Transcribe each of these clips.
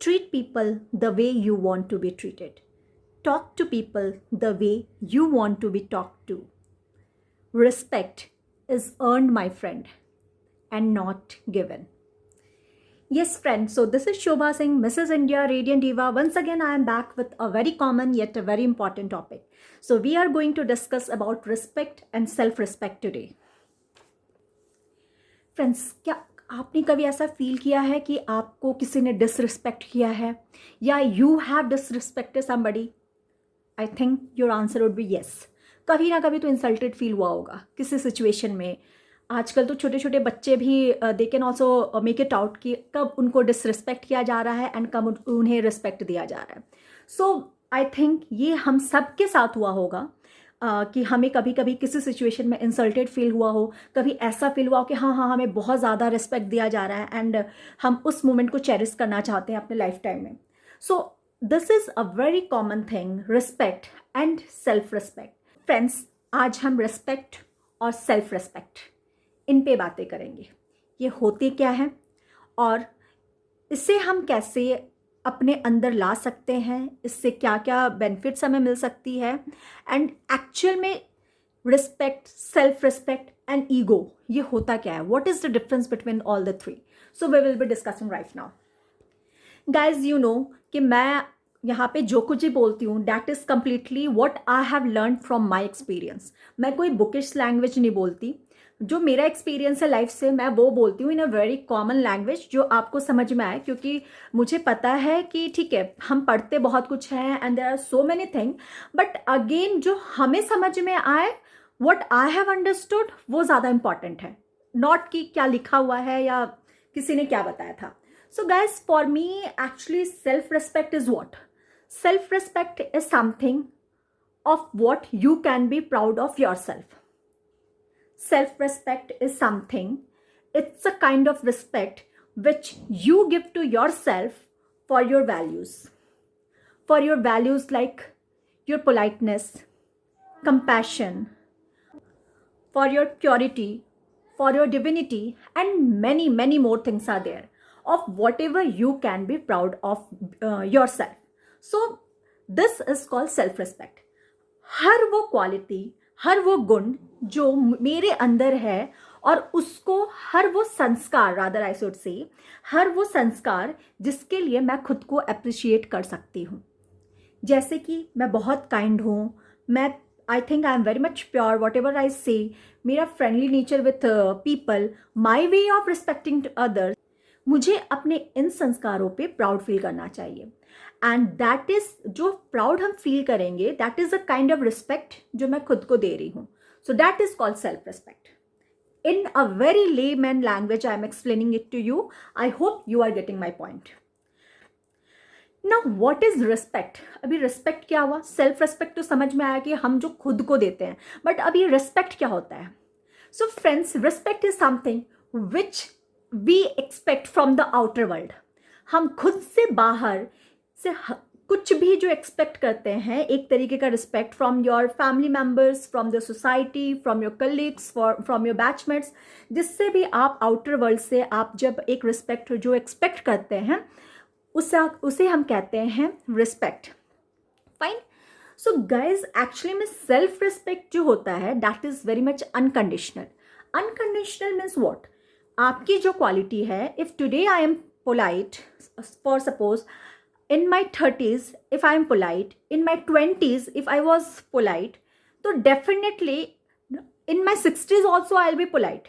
Treat people the way you want to be treated. Talk to people the way you want to be talked to. Respect is earned, my friend, and not given. Yes, friends, so this is Shobha Singh, Mrs. India, Radiant Diva. Once again, I am back with a very common yet a very important topic. So we are going to discuss about respect and self-respect today. Friends, क्या आपने कभी ऐसा feel किया है कि आपको किसी ने डिसरिस्पेक्ट किया है या you have disrespected somebody? I think your answer would be yes. कभी ना कभी तो इंसल्टेड फील हुआ होगा किसी सिचुएशन में. आजकल तो छोटे छोटे बच्चे भी they can also make it out कि कब उनको डिसरिस्पेक्ट किया जा रहा है एंड कब उन्हें रिस्पेक्ट दिया जा रहा है. सो आई थिंक ये हम सब के साथ हुआ होगा कि हमें कभी कभी किसी सिचुएशन में इंसल्टेड फील हुआ हो, कभी ऐसा फील हुआ हो कि हाँ हमें बहुत ज़्यादा रिस्पेक्ट दिया जा रहा है एंड हम उस मोमेंट को चेरिश करना चाहते हैं अपने लाइफ टाइम में. So this is a very common thing, respect and self respect. Friends, आज हम रिस्पेक्ट और सेल्फ रिस्पेक्ट इन पे बातें करेंगे. ये होते क्या है और इसे हम कैसे अपने अंदर ला सकते हैं, इससे क्या क्या बेनिफिट्स हमें मिल सकती है, एंड एक्चुअल में respect, self respect and ego ये होता क्या है, what is the difference between all the three. So we will be discussing right now. Guys, you know कि मैं यहाँ पे जो कुछ ही बोलती हूँ that is completely what I have learn from my experience. मैं कोई बुकिश लैंग्वेज नहीं बोलती. जो मेरा एक्सपीरियंस है लाइफ से मैं वो बोलती हूँ इन अ वेरी कॉमन लैंग्वेज जो आपको समझ में आए, क्योंकि मुझे पता है कि ठीक है हम पढ़ते बहुत कुछ हैं and there are so many thing, but again जो हमें समझ में आए, व्हाट आई हैव अंडरस्टूड, वो ज़्यादा इंपॉर्टेंट है, नॉट कि क्या लिखा हुआ है या किसी ने क्या बताया था. So guys, for me actually self respect is what? Self respect is something of what you can be proud of yourself. Self-respect is something, it's a kind of respect which you give to yourself for your values. For your values like your politeness, compassion, for your purity, for your divinity, and many, many more things are there of whatever you can be proud of yourself. So this is called self-respect. हर वो quality, हर वो गुण जो मेरे अंदर है और उसको हर वो संस्कार, रादर आई शुड से, हर वो संस्कार जिसके लिए मैं खुद को अप्रिशिएट कर सकती हूँ. जैसे कि मैं बहुत काइंड हूँ, मैं I think I am very much pure, what ever I से, मेरा friendly nature with people, my way of respecting others, मुझे अपने इन संस्कारों पे प्राउड फील करना चाहिए. एंड दैट इज, जो प्राउड हम फील करेंगे, that is a kind of respect जो मैं खुद को दे रही हूँ. So that is called self respect. In a very layman language I am explaining it to you. I hope you are getting my point. Now what is respect? अभी respect क्या हुआ? Self respect तो समझ में आया कि हम जो खुद को देते हैं, बट अभी रिस्पेक्ट क्या होता है? So friends, respect is something which we expect from the outer world. हम खुद से बाहर से कुछ भी जो एक्सपेक्ट करते हैं, एक तरीके का respect from your family members, from the society, from your colleagues, from your batchmates, जिससे भी आप आउटर वर्ल्ड से आप जब एक रिस्पेक्ट जो एक्सपेक्ट करते हैं उसे हम कहते हैं respect. Fine. So guys, actually में सेल्फ रिस्पेक्ट जो होता है that is very much unconditional. Unconditional means what? आपकी जो क्वालिटी है, if today I am polite, for suppose in my 30s if I am polite, in my 20s if I was polite, तो definitely in my 60s also I'll be polite,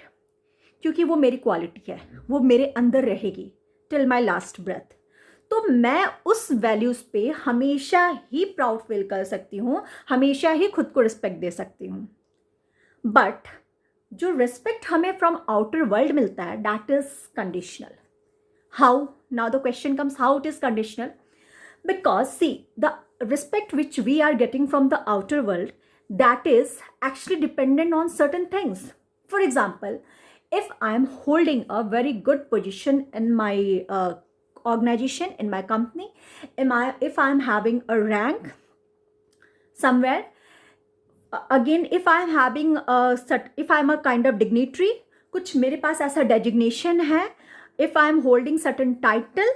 क्योंकि वो मेरी quality है, वो मेरे अंदर रहेगी till my last breath. तो मैं उस वैल्यूज़ पे हमेशा ही प्राउड फील कर सकती हूँ, हमेशा ही खुद को रिस्पेक्ट दे सकती हूँ. बट जो रिस्पेक्ट हमें फ्रॉम आउटर वर्ल्ड मिलता है that is conditional. How? Now the question comes, how it is conditional? Because see, the respect which we are getting from the outer world, that is actually dependent on certain things. For example, if I am holding a very good position in my organization, in my company, if I am having a rank somewhere, again if I am having if I am a kind of dignitary, कुछ मेरे पास ऐसा designation है, if I am holding certain title,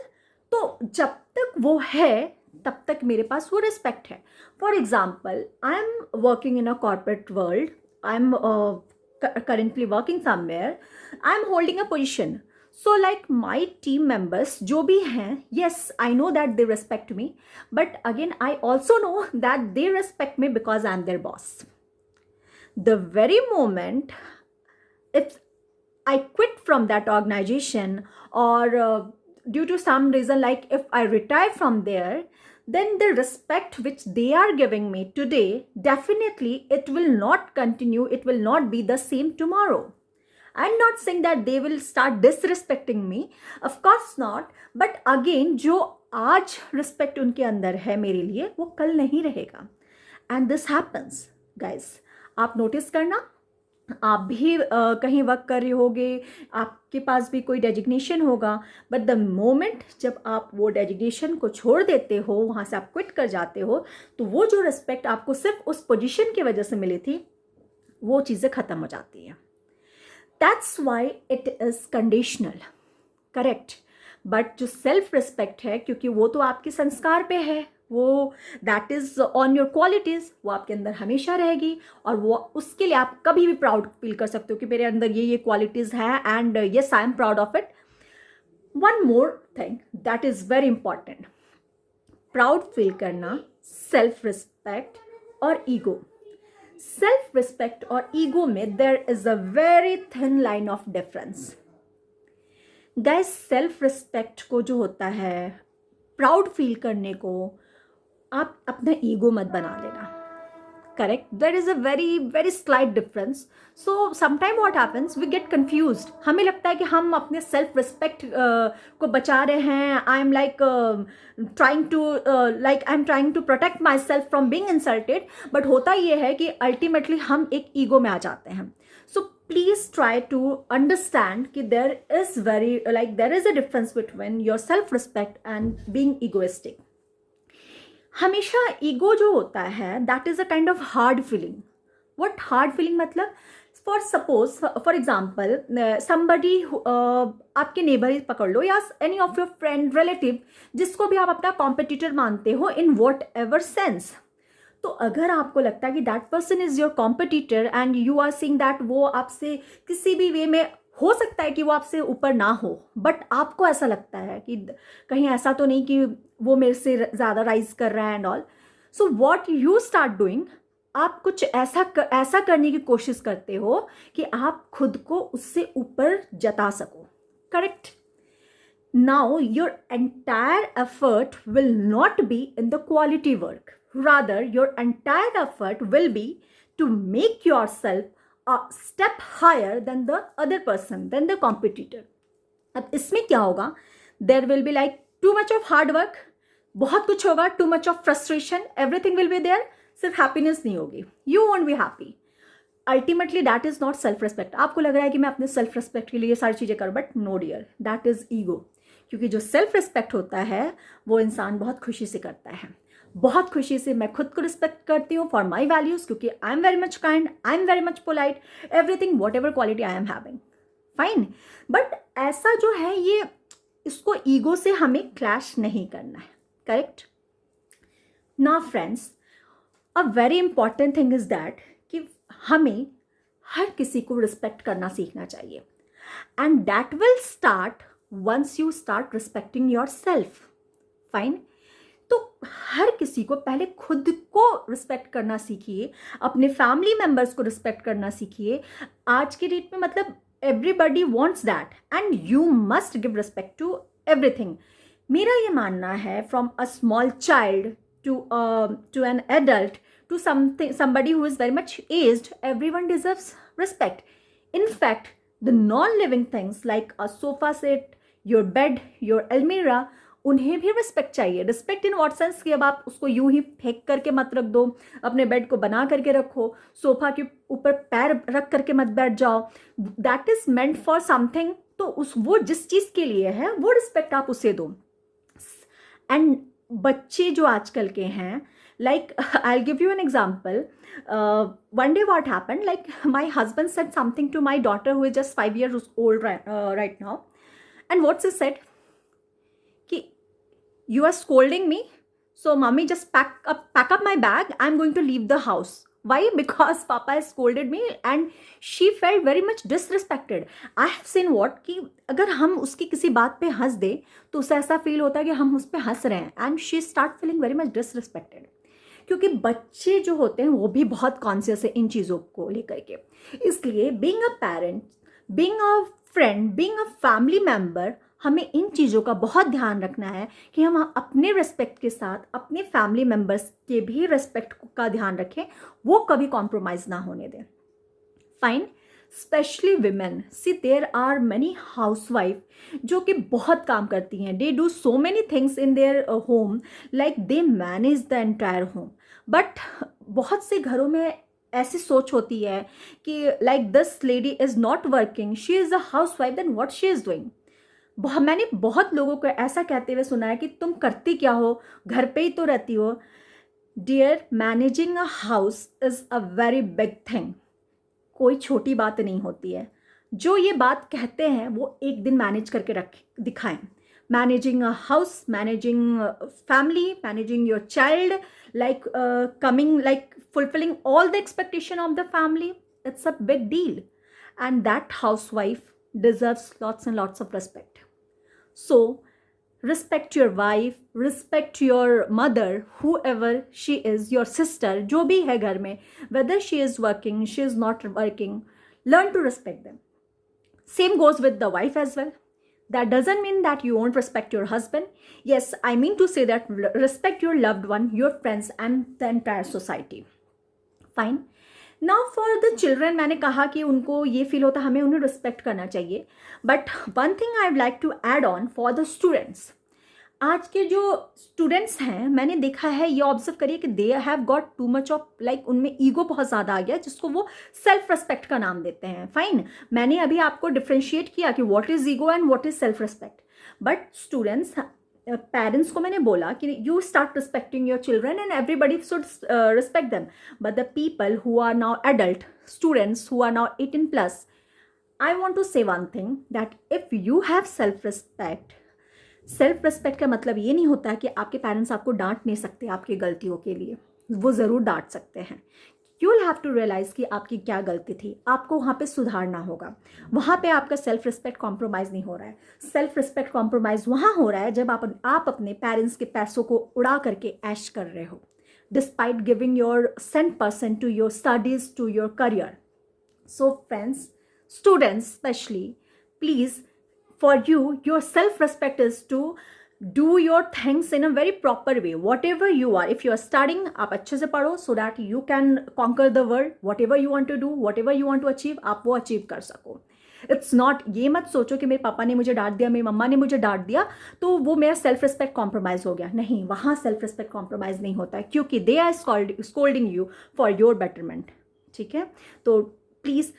तो जब तक वो है तब तक मेरे पास वो रिस्पेक्ट है. For example, I am working in a corporate world, I am currently working somewhere, I'm holding a position. So like my team members जो भी हैं, yes, I know that they respect me, but again I also know that they respect me because I'm their boss. The very moment if I quit from that organization, or due to some reason, like if I retire from there, then the respect which they are giving me today, definitely it will not continue, it will not be the same tomorrow. I'm not saying that they will start disrespecting me, of course not, but again जो आज respect उनके अंदर है मेरे लिए, वो कल नहीं रहेगा. And this happens, guys. आप notice करना, आप भी कहीं वर्क कर रहे होगे, आपके पास भी कोई डेजिग्नेशन होगा, बट द मोमेंट जब आप वो डेजिग्नेशन को छोड़ देते हो, वहाँ से आप क्विट कर जाते हो, तो वो जो रिस्पेक्ट आपको सिर्फ उस पोजीशन की वजह से मिली थी, वो चीज़ें ख़त्म हो जाती हैं. That's why it is conditional, correct. But जो सेल्फ रिस्पेक्ट है, क्योंकि वो तो आपके संस्कार पे है, वो that is on your qualities, वो आपके अंदर हमेशा रहेगी, और वो उसके लिए आप कभी भी प्राउड फील कर सकते हो कि मेरे अंदर ये क्वालिटीज़ हैं, and yes I am proud of it. One more thing that is very important, proud फील करना, सेल्फ रिस्पेक्ट और ईगो. सेल्फ रिस्पेक्ट और ईगो में there is a very thin line of difference. Guys, self respect को जो होता है, proud feel करने को, आप अपना ईगो मत बना लेना, correct. There is a very very slight difference. So sometime what happens, we get confused. हमें लगता है कि हम अपने सेल्फ रिस्पेक्ट को बचा रहे हैं. I am like trying to protect myself from being insulted, but होता ये है कि अल्टीमेटली हम एक ईगो में आ जाते हैं. So please try to understand कि there is a difference between your self respect and being egoistic. हमेशा ईगो जो होता है, that is a kind of hard feeling. What hard feeling मतलब, फॉर एग्जाम्पल समबडी, आपके नेबर ही पकड़ लो, या any of your friend, relative, जिसको भी आप अपना कॉम्पिटिटर मानते हो इन वॉट एवर सेंस. तो अगर आपको लगता है कि that person is your competitor and you are seeing that वो आपसे किसी भी वे में, हो सकता है कि वो आपसे ऊपर ना हो, बट आपको ऐसा लगता है कि कहीं ऐसा तो नहीं कि वो मेरे से ज़्यादा राइज कर रहा है and all. So what you start doing, आप कुछ ऐसा करने की कोशिश करते हो कि आप खुद को उससे ऊपर जता सको, correct. Now your entire effort will not be in the quality work, rather your entire effort will be to make yourself a step higher than the other person, than the competitor. अब इसमें क्या होगा, there will be like too much of hard work, बहुत कुछ होगा, too much of frustration, everything will be there, सिर्फ happiness नहीं होगी, you won't be happy. Ultimately that is not self respect. आपको लग रहा है कि मैं अपने self respect के लिए सारी चीज़ें करूँ, but no dear, that is ego. क्योंकि जो self respect होता है वो इंसान बहुत खुशी से करता है, बहुत खुशी से. मैं खुद को रिस्पेक्ट करती हूँ फॉर माई वैल्यूज़, क्योंकि I am very much kind, I am very much polite, everything what ever quality I am having, fine. But ऐसा जो है, ये इसको ईगो से हमें क्लैश नहीं करना है, करेक्ट. ना friends, a very important thing is that कि हमें हर किसी को रिस्पेक्ट करना सीखना चाहिए, and that will start once you start respecting yourself, fine. तो हर किसी को पहले खुद को रिस्पेक्ट करना सीखिए, अपने फैमिली मेम्बर्स को रिस्पेक्ट करना सीखिए. आज के डेट में मतलब everybody wants that, and you must give respect to everything. मेरा ये मानना है, from a small child to an adult to somebody who is very much aged, everyone deserves respect. In fact, the non-living things like a sofa set, your bed, your almirah, उन्हें भी respect चाहिए. Respect in what sense कि अब आप उसको यूं ही फेंक करके मत रख दो, अपने बेड को बना करके रखो, सोफा के ऊपर पैर रख करके मत बैठ जाओ. That is meant for something. तो वो जिस चीज़ के लिए है वो रिस्पेक्ट आप उसे दो. एंड बच्चे जो आजकल के हैं, like I'll give you an example. One day what happened, like my husband said something to my daughter who is just 5 years old right now, and what's he said कि you are scolding me, so mommy just pack up my bag, I'm going to leave the house. Why? Because papa has scolded me and she felt very much disrespected. I have seen what कि अगर हम उसकी किसी बात पे हंस दे तो उसे ऐसा फील होता है कि हम उस पर हंस रहे हैं, and she start feeling very much disrespected. क्योंकि बच्चे जो होते हैं वो भी बहुत कॉन्शियस है इन चीज़ों को लेकर के. इसलिए being a parent, being a friend, being a family member, हमें इन चीज़ों का बहुत ध्यान रखना है कि हम अपने रिस्पेक्ट के साथ अपने फैमिली मेम्बर्स के भी रिस्पेक्ट का ध्यान रखें, वो कभी कॉम्प्रोमाइज़ ना होने दें. Fine. Specially women, see there are many housewife जो कि बहुत काम करती हैं. They do so many things in their home, like they manage the entire home. But बहुत से घरों में ऐसी सोच होती है कि like this lady is not working, she is a housewife, then what she is doing. मैंने बहुत लोगों को ऐसा कहते हुए सुना है कि तुम करती क्या हो, घर पे ही तो रहती हो. Dear, managing a house is a very big thing. कोई छोटी बात नहीं होती है. जो ये बात कहते हैं वो एक दिन मैनेज करके रख दिखाएं. Managing a house, managing family, managing your child, like coming, like fulfilling all the expectation of the family, it's a big deal, and that housewife deserves lots and lots of respect. So respect your wife, respect your mother, whoever she is, your sister, जो भी है घर में, whether she is working, she is not working, learn to respect them. Same goes with the wife as well. That doesn't mean that you won't respect your husband. Yes, I mean to say that respect your loved one, your friends, and the entire society. Fine. Now for the children, मैंने कहा कि उनको ये feel होता है हमें उन्हें respect करना चाहिए. But one thing I would like to add on for the students. आज के जो स्टूडेंट्स हैं, मैंने देखा है, ये ऑब्जर्व करिए कि they have got too much of, like उनमें ईगो बहुत ज़्यादा आ गया जिसको वो सेल्फ रिस्पेक्ट का नाम देते हैं. फाइन. मैंने अभी आपको डिफ्रेंशिएट किया कि what is ego and what is self respect. But students, parents को मैंने बोला कि you start respecting your children and everybody should respect them. But the people who are now adult, students who are now 18+, I want to say one thing, that if you have self-respect, self respect का मतलब ये नहीं होता है कि आपके parents आपको डांट नहीं सकते आपकी गलतियों के लिए. वो ज़रूर डांट सकते हैं. You will have to realise कि आपकी क्या गलती थी, आपको वहाँ पे सुधारना होगा. वहाँ पे आपका सेल्फ रिस्पेक्ट कॉम्प्रोमाइज़ नहीं हो रहा है. सेल्फ रिस्पेक्ट कॉम्प्रोमाइज़ वहाँ हो रहा है जब आप अपने पेरेंट्स के पैसों को उड़ा करके ऐश कर रहे हो, despite giving your 100% to your studies, to your career. So friends, students especially, please, for you, your self-respect is to do your things in a very proper way. Whatever you are, if you are studying, आप अच्छे से पढ़ो so that you can conquer the world. Whatever you want to do, whatever you want to achieve, आप वो achieve कर सको. It's not, ये मत सोचो कि मेरे पापा ने मुझे डांट दिया, मेरी मम्मा ने मुझे डांट दिया तो वो मेरा सेल्फ रिस्पेक्ट कॉम्प्रोमाइज़ हो गया. नहीं, वहाँ सेल्फ रिस्पेक्ट कॉम्प्रोमाइज़ नहीं होता है, क्योंकि they are scolding you for your betterment. ठीक है. तो प्लीज़,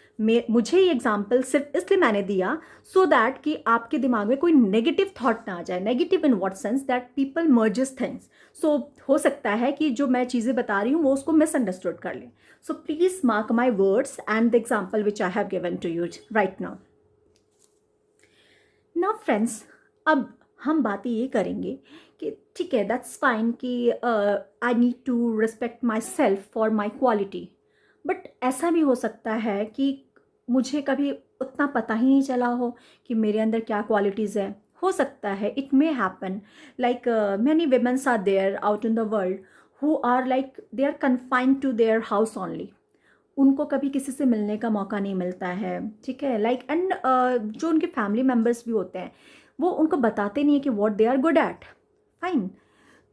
मुझे ये एग्जाम्पल सिर्फ इसलिए मैंने दिया सो दैट कि आपके दिमाग में कोई नेगेटिव थॉट ना आ जाए. Negative in what sense, that people merges things. So हो सकता है कि जो मैं चीज़ें बता रही हूँ वो उसको मिसअंडरस्टूड कर लें. So please mark my words and the example which I have given to you right now. Now friends, अब हम बातें ये करेंगे कि ठीक है, दैट्स फाइन कि I need to respect myself for my quality. But ऐसा भी हो सकता है कि मुझे कभी उतना पता ही नहीं चला हो कि मेरे अंदर क्या क्वालिटीज़ हैं. हो सकता है, it may happen, like many womens are there out in the world who are like they are confined to their house only. उनको कभी किसी से मिलने का मौका नहीं मिलता है. ठीक है. लाइक एंड जो उनके फैमिली मेम्बर्स भी होते हैं वो उनको बताते नहीं है कि what they are good at. Fine.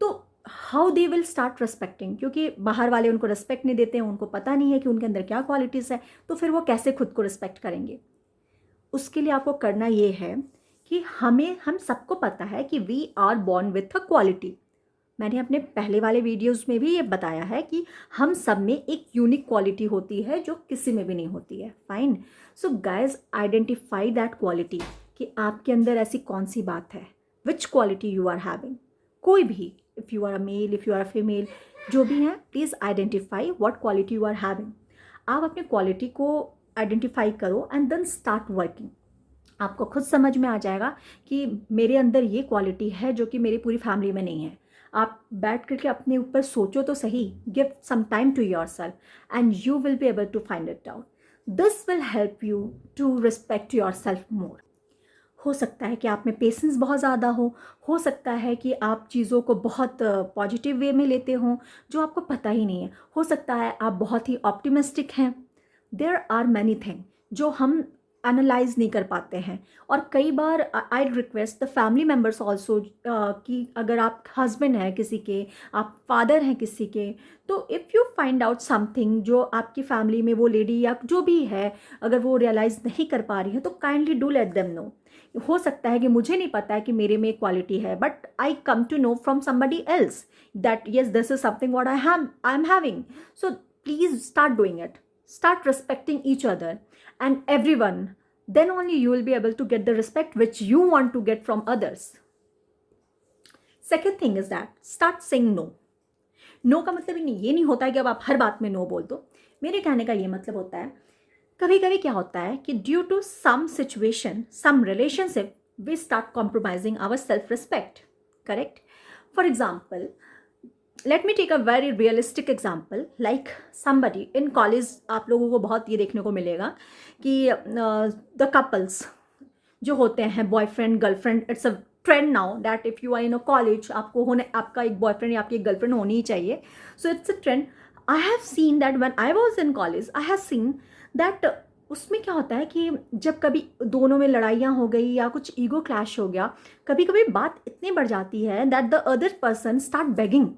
तो how they will start respecting, क्योंकि बाहर वाले उनको रिस्पेक्ट नहीं देते हैं, उनको पता नहीं है कि उनके अंदर क्या क्वालिटीज़ है, तो फिर वो कैसे खुद को रिस्पेक्ट करेंगे. उसके लिए आपको करना ये है कि हम सबको पता है कि we are born with a quality. मैंने अपने पहले वाले वीडियोस में भी ये बताया है कि हम सब में एक यूनिक क्वालिटी होती है जो किसी में भी नहीं होती है. Fine. So guys, identify that quality कि आपके अंदर ऐसी कौन सी बात है, which quality you are having. कोई भी, if you are a male, if you are a female, जो भी हैं, please identify what quality you are having. आप अपने क्वालिटी को आइडेंटिफाई करो एंड देन स्टार्ट वर्किंग. आपको खुद समझ में आ जाएगा कि मेरे अंदर ये क्वालिटी है जो कि मेरी पूरी फैमिली में नहीं है। आप बैठ करके अपने ऊपर सोचो तो सही, give some time to yourself and you will be able to find it out. This will help you to respect yourself more. हो सकता है कि आप में पेशेंस बहुत ज़्यादा हो सकता है कि आप चीज़ों को बहुत पॉजिटिव वे में लेते हो जो आपको पता ही नहीं है, हो सकता है आप बहुत ही ऑप्टिमिस्टिक हैं। देयर आर मैनी थिंग जो हम एनालाइज नहीं कर पाते हैं। और कई बार I request the family members also कि अगर आप हस्बैंड हैं किसी के, आप फादर हैं किसी के, तो if you find out something जो आपकी फैमिली में वो लेडी या जो भी है अगर वो रियलाइज़ नहीं कर पा रही है, तो kindly do let them know. हो सकता है कि मुझे नहीं पता है कि मेरे में क्वालिटी है, but I come to know from somebody else that yes this is something what I am having. So please start doing it, start respecting each other and everyone, then only you will be able to get the respect which you want to get from others. Second thing is that start saying no. No का मतलब ये नहीं होता है कि अब आप हर बात में नो बोल दो। मेरे कहने का ये मतलब होता है कभी कभी क्या होता है कि due to some situation, some relationship, we start compromising our self respect. Correct? For example, let me take a very realistic example, like somebody in college. आप लोगों को बहुत ये देखने को मिलेगा कि द कपल्स जो होते हैं, boyfriend girlfriend, it's a trend now that if you are in a college आपको होने, आपका एक बॉयफ्रेंड या आपकी एक गर्लफ्रेंड होनी ही चाहिए। So it's a trend. I have seen that when I was in college, I have seen that उसमें क्या होता है कि जब कभी दोनों में लड़ाइयाँ हो गई या कुछ ईगो क्लैश हो गया, कभी कभी बात इतनी बढ़ जाती है that the other person start begging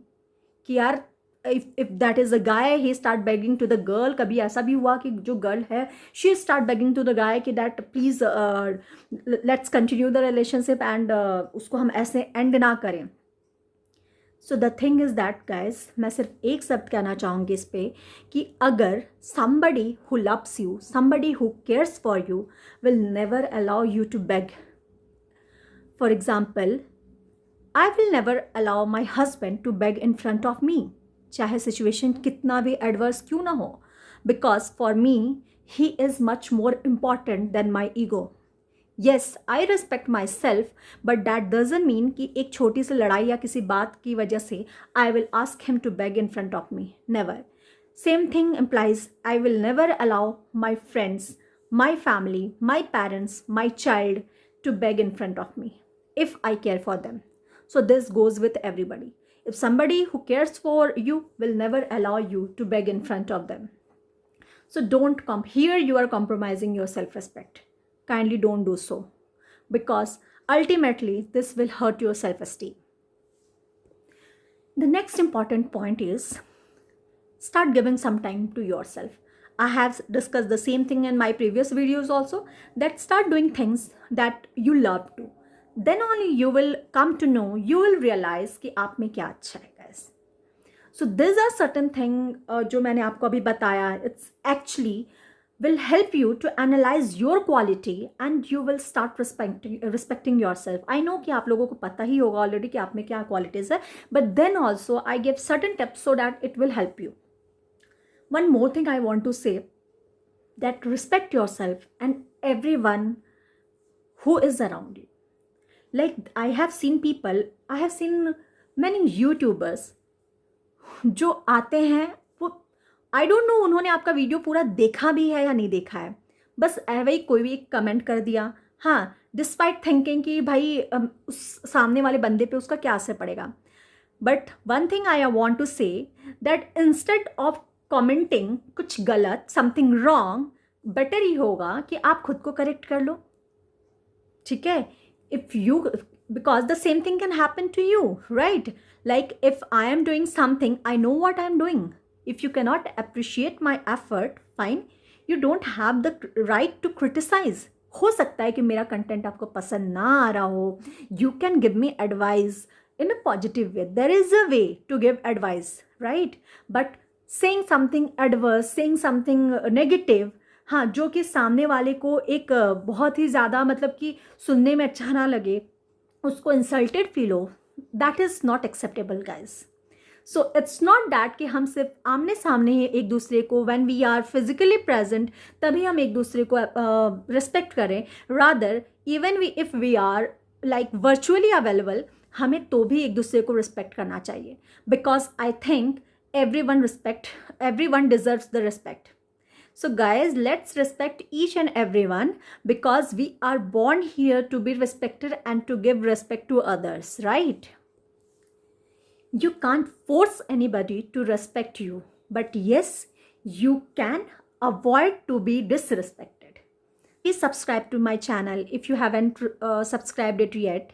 कि यार if that is a guy, he start begging to the girl। कभी ऐसा भी हुआ कि जो गर्ल है she start begging to the guy कि that please let's continue the relationship and उसको हम ऐसे end ना करें। So the thing is that guys, मैं सिर्फ एक शब्द कहना चाहूँगी इस पे कि अगर somebody who loves you, somebody who cares for you will never allow you to beg. For example, I will never allow my husband to beg in front of me, चाहे सिचुएशन कितना भी एडवर्स क्यों ना हो, because for me he is much more important than my ego. Yes, I respect my self, but that doesn't mean कि एक छोटी सी लड़ाई या किसी बात की वजह से I will ask him to beg in front of me, never. Same thing implies I will never allow my friends, my family, my parents, my child to beg in front of me if I care for them. So this goes with everybody. If somebody who cares for you will never allow you to beg in front of them. So don't come here, you are compromising your self-respect. Kindly don't do so, because ultimately this will hurt your self-esteem. The next important point is start giving some time to yourself. I have discussed the same thing in my previous videos also, that start doing things that you love to. Then only you will come to know, you will realize कि आप में क्या अच्छा है guys. So these are certain things जो मैंने आपको अभी बताया, it's actually will help you to analyze your quality and you will start respecting yourself. I know कि आप लोगों को पता ही होगा already कि आप में क्या qualities है, but then also I give certain tips so that it will help you. One more thing I want to say, that respect yourself and everyone who is around you. Like I have seen people, I have seen many YouTubers जो आते हैं, वो I don't know उन्होंने आपका video पूरा देखा भी है या नहीं देखा है, बस वही कोई भी एक कमेंट कर दिया, हाँ, डिस्पाइट थिंकिंग कि भाई उस सामने वाले बंदे पे उसका क्या असर पड़ेगा. But one thing I want to say that instead of commenting कुछ गलत, समथिंग रॉन्ग, बेटर ही होगा कि आप खुद को करेक्ट कर लो. ठीक है, if you, because the same thing can happen to you, right? Like if I am doing something, I know what I am doing. If you cannot appreciate my effort, fine, you don't have the right to criticize. हो सकता है कि मेरा content आपको पसंद ना आ रहा हो. You can give me advice in a positive way. There is a way to give advice, right? But saying something adverse, saying something negative, हाँ, जो कि सामने वाले को एक बहुत ही ज़्यादा मतलब कि सुनने में अच्छा ना लगे, उसको इंसल्टेड फील हो, that is not acceptable guys. So it's not that कि हम सिर्फ आमने सामने ही एक दूसरे को when we are physically present तभी हम एक दूसरे को रिस्पेक्ट करें, rather even we if we are like virtually available, हमें तो भी एक दूसरे को रिस्पेक्ट करना चाहिए, because I think everyone deserves the respect. So guys, let's respect each and everyone, because we are born here to be respected and to give respect to others, right? You can't force anybody to respect you, but yes, you can avoid to be disrespected. Please subscribe to my channel if you haven't subscribed it yet.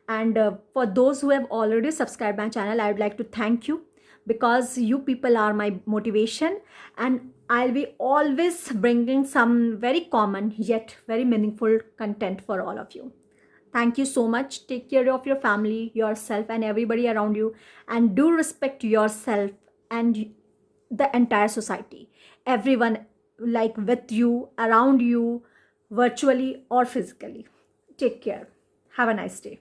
And for those who have already subscribed my channel, I would like to thank you, because you people are my motivation, and I'll be always bringing some very common yet very meaningful content for all of you. Thank you so much. Take care of your family, yourself, and everybody around you, and do respect yourself and the entire society. Everyone, like with you, around you, virtually or physically. Take care. Have a nice day.